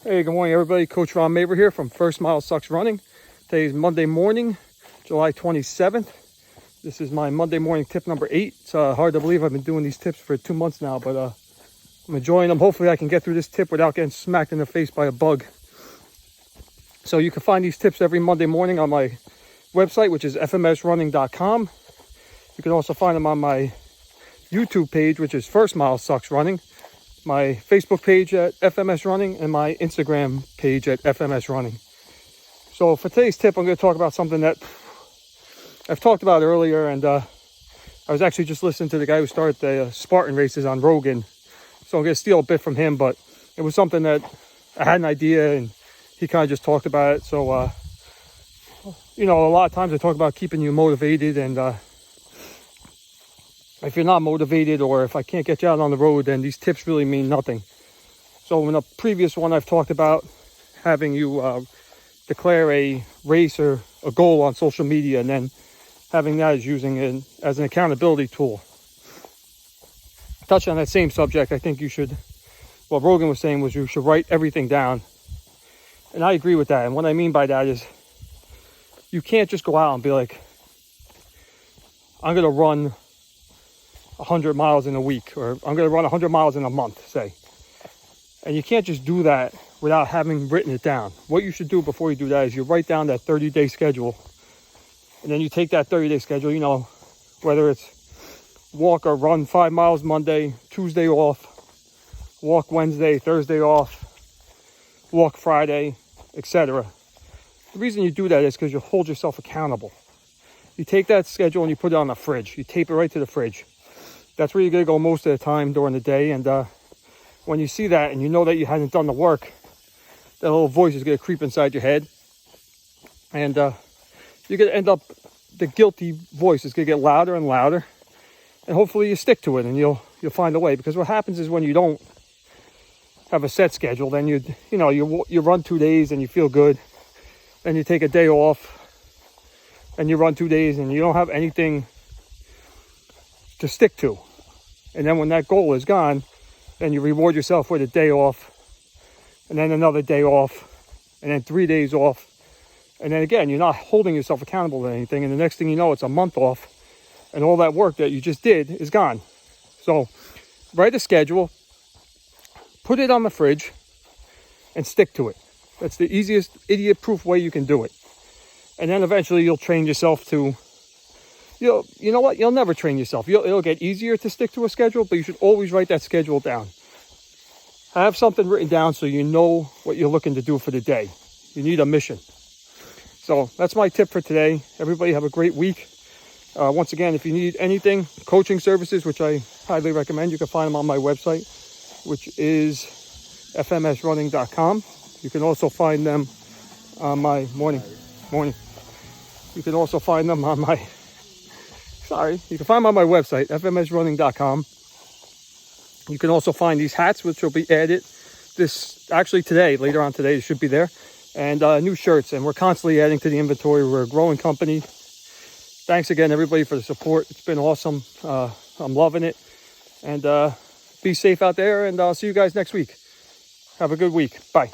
Hey, good morning, everybody. Coach Ron Maver here from First Mile Sucks Running. Today is Monday morning, July 27th. This is my Monday morning tip number 8. It's hard to believe I've been doing these tips for 2 months now, but I'm enjoying them. Hopefully I can get through this tip without getting smacked in the face by a bug. So you can find these tips every Monday morning on my website, which is fmsrunning.com. You can also find them on my YouTube page, which is First Mile Sucks Running, my Facebook page at FMS Running, and my Instagram page at FMS Running. So for today's tip, I'm going to talk about something that I've talked about earlier, and I was actually just listening to the guy who started the Spartan races on Rogan. So I'm going to steal a bit from him, but it was something that I had an idea, and he kind of just talked about it. So, a lot of times I talk about keeping you motivated, and if you're not motivated, or if I can't get you out on the road, then these tips really mean nothing. So in a previous one, I've talked about having you declare a race or a goal on social media, and then having that as using it as an accountability tool. Touching on that same subject, I think you should, what Rogan was saying was you should write everything down. And I agree with that. And what I mean by that is you can't just go out and be like, I'm going to run 100 miles in a week, or I'm going to run 100 miles in a month, say. And you can't just do that without having written it down. What you should do before you do that is you write down that 30-day schedule. And then you take that 30-day schedule, whether it's walk or run 5 miles Monday, Tuesday off, walk Wednesday, Thursday off, walk Friday, etc. The reason you do that is because you hold yourself accountable. You take that schedule and you put it on the fridge. You tape it right to the fridge. That's where you're going to go most of the time during the day. And when you see that and you know that you hadn't done the work, that little voice is going to creep inside your head. And you're going to end up, the guilty voice is going to get louder and louder. And hopefully you stick to it and you'll find a way. Because what happens is when you don't have a set schedule, then you run 2 days and you feel good. Then you take a day off and you run 2 days and you don't have anything to stick to. And then when that goal is gone, then you reward yourself with a day off, and then another day off, and then 3 days off. And then again, you're not holding yourself accountable to anything. And the next thing you know, it's a month off, and all that work that you just did is gone. So write a schedule, put it on the fridge, and stick to it. That's the easiest idiot-proof way you can do it. And then eventually you'll train yourself to, you know what? You'll never train yourself. It'll get easier to stick to a schedule, but you should always write that schedule down. Have something written down so you know what you're looking to do for the day. You need a mission. So that's my tip for today. Everybody have a great week. Once again, if you need anything, coaching services, which I highly recommend, you can find them on my website, which is fmsrunning.com. You can also find them on my morning. You can also find them on my, you can find them on my website, fmsrunning.com. You can also find these hats, which will be added later on today, it should be there. And new shirts, and we're constantly adding to the inventory. We're a growing company. Thanks again, everybody, for the support. It's been awesome. I'm loving it. And be safe out there, and I'll see you guys next week. Have a good week. Bye.